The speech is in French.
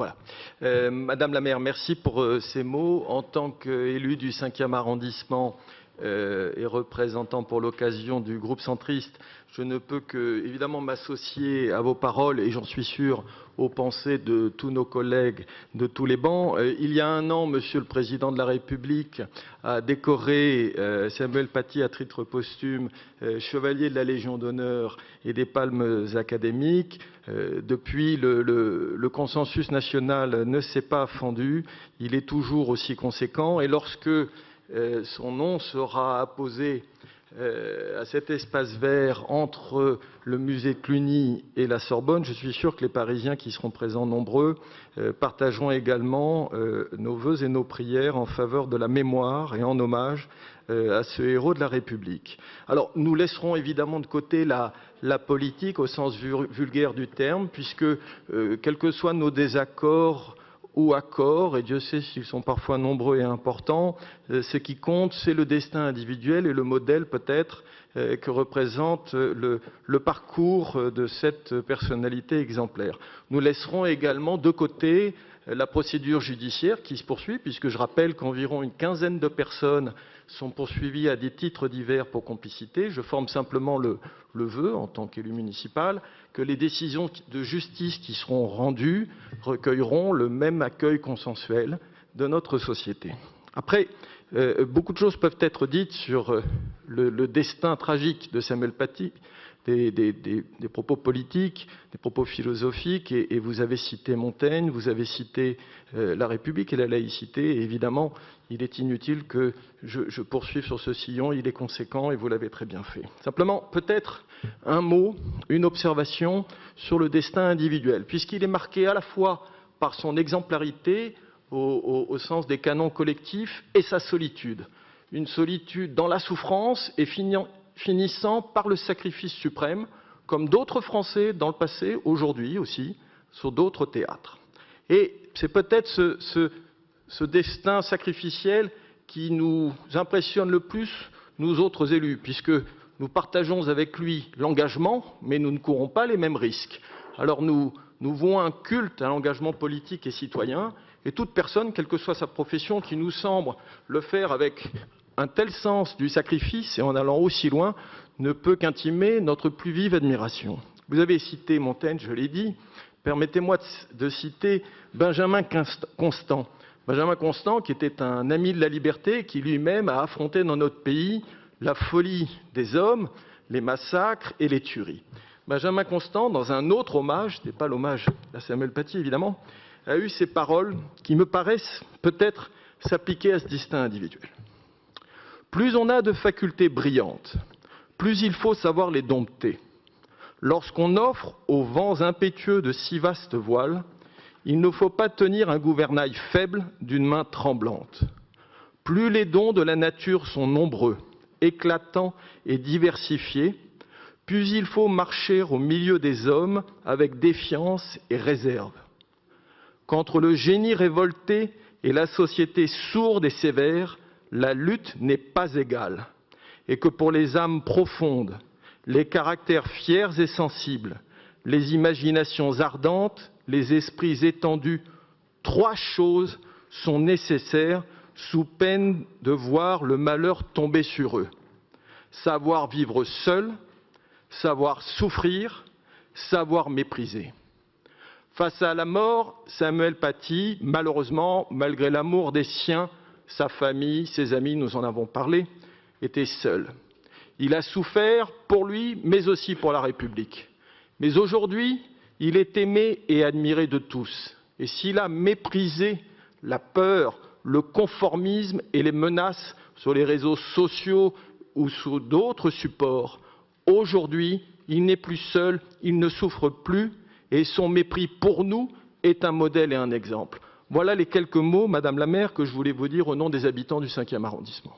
Voilà. Madame la maire, merci pour ces mots. En tant qu'élu du 5e arrondissement et représentant pour l'occasion du groupe centriste, je ne peux que évidemment m'associer à vos paroles et j'en suis sûr aux pensées de tous nos collègues de tous les bancs. Il y a un an, Monsieur le Président de la République a décoré Samuel Paty à titre posthume chevalier de la Légion d'honneur et des Palmes académiques. Depuis, le consensus national ne s'est pas fendu, il est toujours aussi conséquent et lorsque son nom sera apposé à cet espace vert entre le musée de Cluny et la Sorbonne, je suis sûr que les Parisiens qui seront présents nombreux partageront également nos vœux et nos prières en faveur de la mémoire et en hommage à ce héros de la République. Alors, nous laisserons évidemment de côté la politique au sens vulgaire du terme, puisque, quels que soient nos désaccords ou accords, et Dieu sait s'ils sont parfois nombreux et importants, ce qui compte, c'est le destin individuel et le modèle peut-être que représente le parcours de cette personnalité exemplaire. Nous laisserons également de côté la procédure judiciaire qui se poursuit, puisque je rappelle qu'environ une quinzaine de personnes sont poursuivies à des titres divers pour complicité. Je forme simplement le vœu, en tant qu'élu municipal, que les décisions de justice qui seront rendues recueilleront le même accueil consensuel de notre société. Après, beaucoup de choses peuvent être dites sur le destin tragique de Samuel Paty, des propos politiques, des propos philosophiques, et vous avez cité Montaigne, vous avez cité la République et la laïcité, et évidemment, il est inutile que je poursuive sur ce sillon, il est conséquent et vous l'avez très bien fait. Simplement, peut-être un mot, une observation sur le destin individuel, puisqu'il est marqué à la fois par son exemplarité au sens des canons collectifs et sa solitude. Une solitude dans la souffrance et finissant par le sacrifice suprême, comme d'autres Français dans le passé, aujourd'hui aussi, sur d'autres théâtres. Et c'est peut-être ce destin sacrificiel qui nous impressionne le plus, nous autres élus, puisque nous partageons avec lui l'engagement, mais nous ne courons pas les mêmes risques. Alors nous vouons un culte à l'engagement politique et citoyen, et toute personne, quelle que soit sa profession, qui nous semble le faire avec un tel sens du sacrifice et en allant aussi loin, ne peut qu'intimer notre plus vive admiration. Vous avez cité Montaigne, je l'ai dit, permettez-moi de citer Benjamin Constant. Benjamin Constant, qui était un ami de la liberté, qui lui-même a affronté dans notre pays la folie des hommes, les massacres et les tueries. Benjamin Constant, dans un autre hommage, ce n'est pas l'hommage à Samuel Paty évidemment, a eu ces paroles qui me paraissent peut-être s'appliquer à ce destin individuel. Plus on a de facultés brillantes, plus il faut savoir les dompter. Lorsqu'on offre aux vents impétueux de si vastes voiles, il ne faut pas tenir un gouvernail faible d'une main tremblante. Plus les dons de la nature sont nombreux, éclatants et diversifiés, plus il faut marcher au milieu des hommes avec défiance et réserve. Qu'entre le génie révolté et la société sourde et sévère, la lutte n'est pas égale, et que pour les âmes profondes, les caractères fiers et sensibles, les imaginations ardentes, les esprits étendus, 3 choses sont nécessaires sous peine de voir le malheur tomber sur eux. Savoir vivre seul, savoir souffrir, savoir mépriser. Face à la mort, Samuel Paty, malheureusement, malgré l'amour des siens, sa famille, ses amis, nous en avons parlé, était seul. Il a souffert pour lui, mais aussi pour la République. Mais aujourd'hui, il est aimé et admiré de tous. Et s'il a méprisé la peur, le conformisme et les menaces sur les réseaux sociaux ou sur d'autres supports, aujourd'hui, il n'est plus seul, il ne souffre plus, et son mépris pour nous est un modèle et un exemple. Voilà les quelques mots, Madame la maire, que je voulais vous dire au nom des habitants du 5e arrondissement.